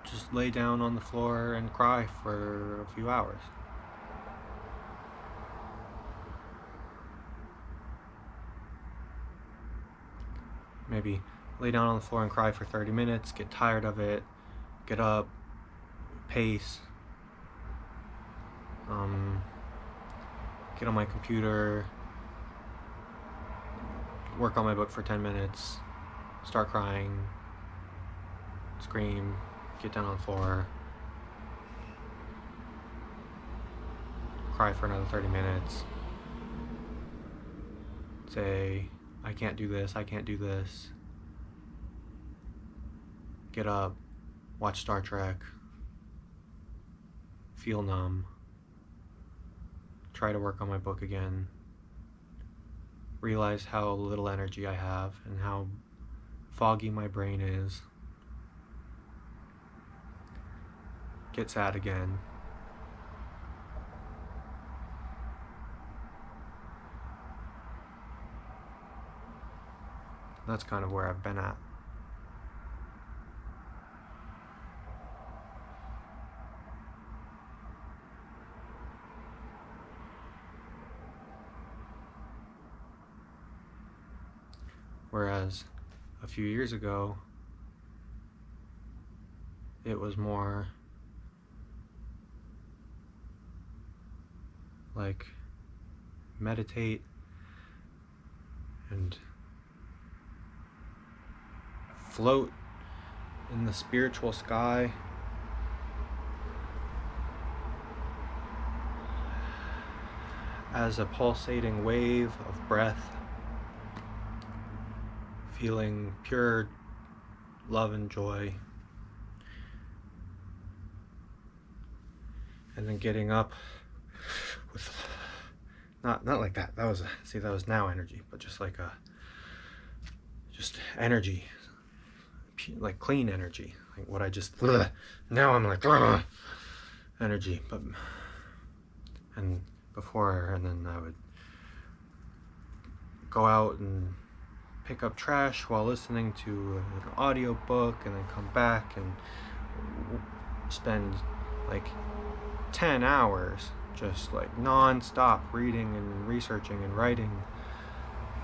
just lay down on the floor and cry for a few hours. Maybe lay down on the floor and cry for 30 minutes, get tired of it, get up, pace, get on my computer, work on my book for 10 minutes, start crying, scream, get down on the floor, cry for another 30 minutes, say, I can't do this, I can't do this, get up, watch Star Trek, feel numb, try to work on my book again, realize how little energy I have and how foggy my brain is, get sad again, that's kind of where I've been at. Whereas a few years ago, it was more like meditate and float in the spiritual sky, as a pulsating wave of breath, feeling pure love and joy, and then getting up with not like that. That was now energy, but just like just energy, like clean energy, like what I just now I'm like energy, but and before, and then I would go out and pick up trash while listening to an audio book, and then come back and spend like 10 hours just like non-stop reading and researching and writing,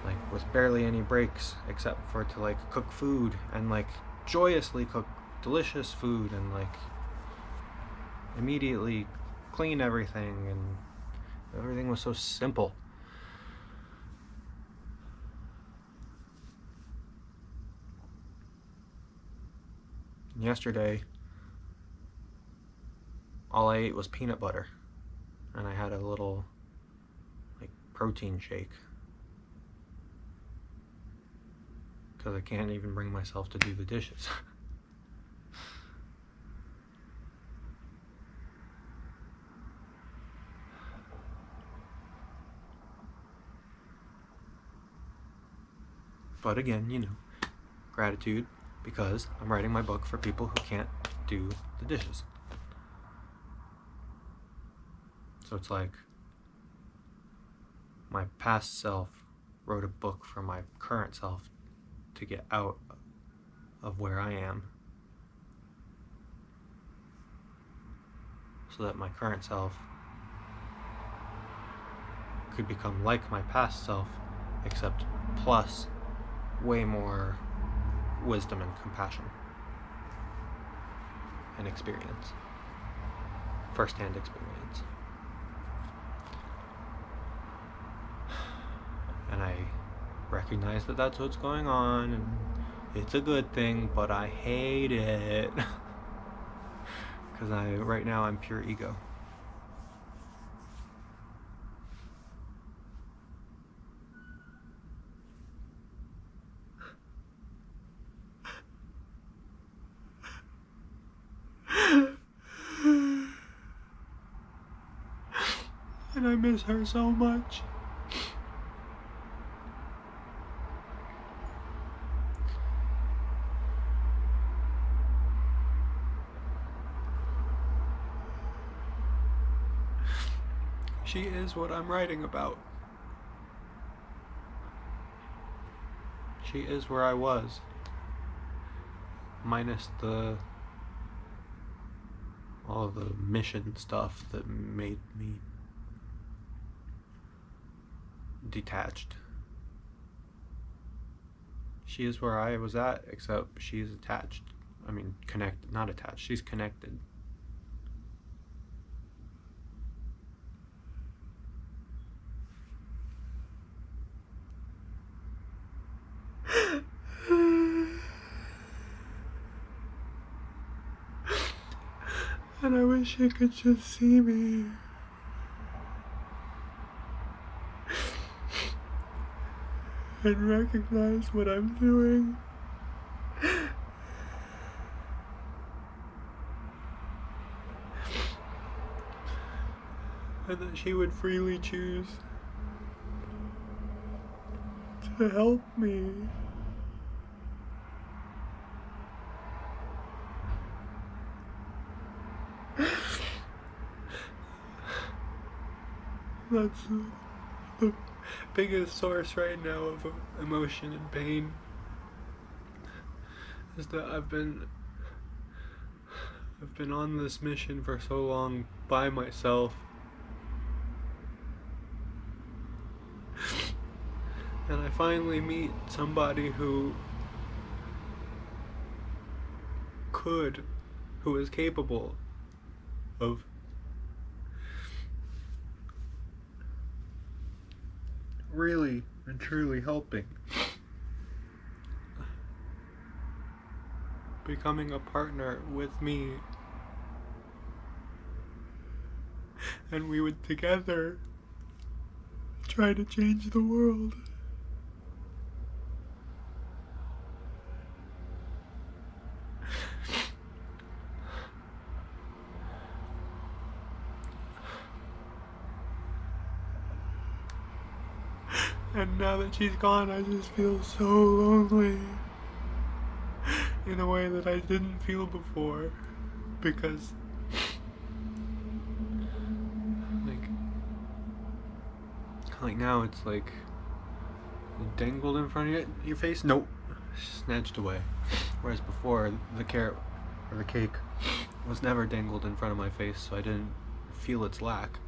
like with barely any breaks except for to like cook food and like joyously cook delicious food and like immediately clean everything, and everything was so simple. Yesterday, all I ate was peanut butter, and I had a little like protein shake because I can't even bring myself to do the dishes. But again, gratitude, because I'm writing my book for people who can't do the dishes. So it's like my past self wrote a book for my current self to get out of where I am, so that my current self could become like my past self, except plus way more wisdom and compassion and experience, first-hand experience. And I recognize that that's what's going on, and it's a good thing, but I hate it. Because right now I'm pure ego. And I miss her so much. She is what I'm writing about. She is where I was, minus all of the mission stuff that made me detached. She is where I was at, except she's attached. I mean, not attached, she's connected. And I wish you could just see me. And recognize what I'm doing. And that she would freely choose to help me. That's the biggest source right now of emotion and pain, is that I've been on this mission for so long by myself, and I finally meet somebody who is capable of really and truly helping, becoming a partner with me, and we would together try to change the world. And now that she's gone, I just feel so lonely in a way that I didn't feel before, because like now it's like dangled in front of your face. Nope, snatched away. Whereas before, the carrot or the cake was never dangled in front of my face, so I didn't feel its lack.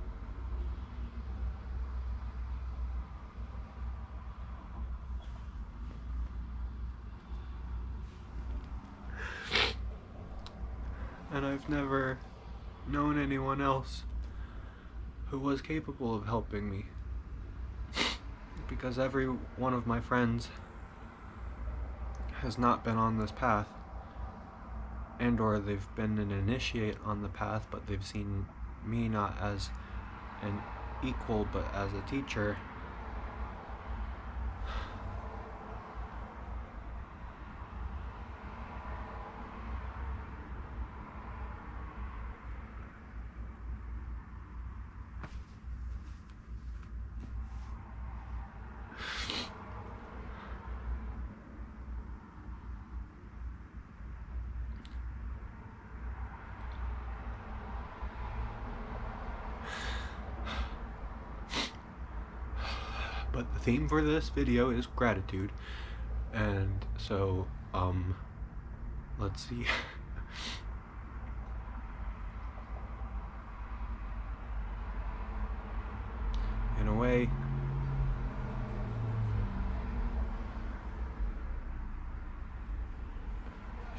And I've never known anyone else who was capable of helping me, because every one of my friends has not been on this path, and or they've been an initiate on the path, but they've seen me not as an equal but as a teacher. But the theme for this video is gratitude. And so, let's see. In a way,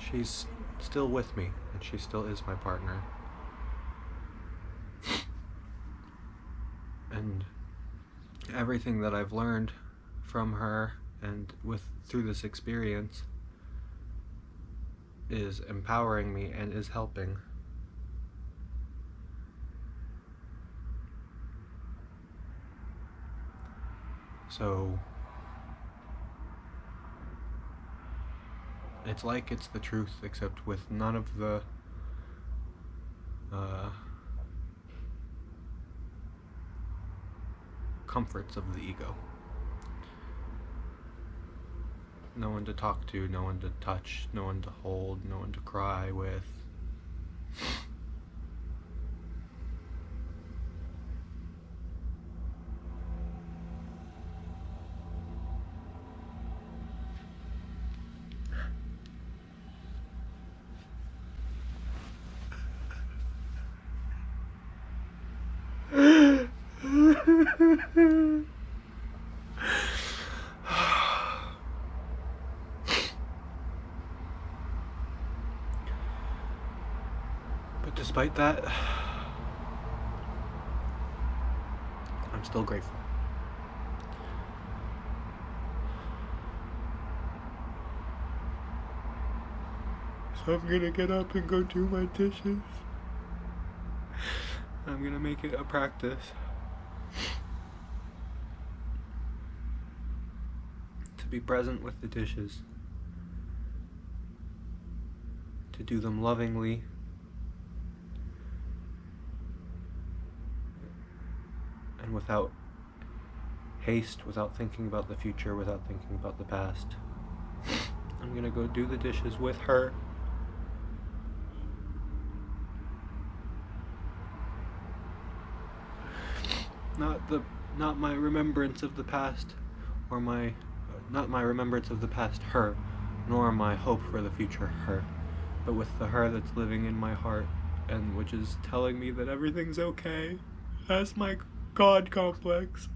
she's still with me, and she still is my partner. And everything that I've learned from her and through this experience is empowering me and is helping. So it's like it's the truth, except with none of the comforts of the ego. No one to talk to, no one to touch, no one to hold, no one to cry with. But despite that, I'm still grateful. So I'm gonna get up and go do my dishes. I'm gonna make it a practice to be present with the dishes, to do them lovingly, and without haste, without thinking about the future, without thinking about the past. I'm gonna go do the dishes with her. Not my remembrance of the past, or not my remembrance of the past her, nor my hope for the future her, but with the her that's living in my heart, and which is telling me that everything's okay. That's my God complex.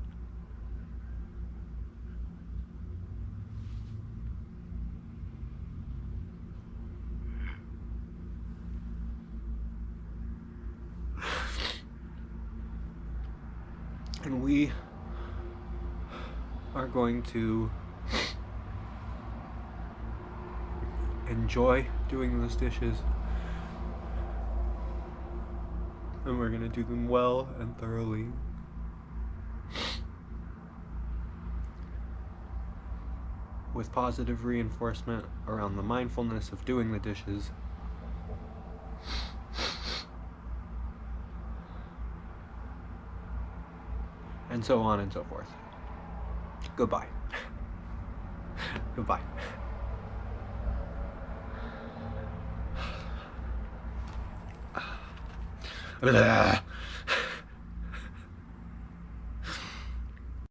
And we are going to enjoy doing those dishes, and we're going to do them well and thoroughly. With positive reinforcement around the mindfulness of doing the dishes. And so on and so forth. Goodbye. Goodbye. Blah.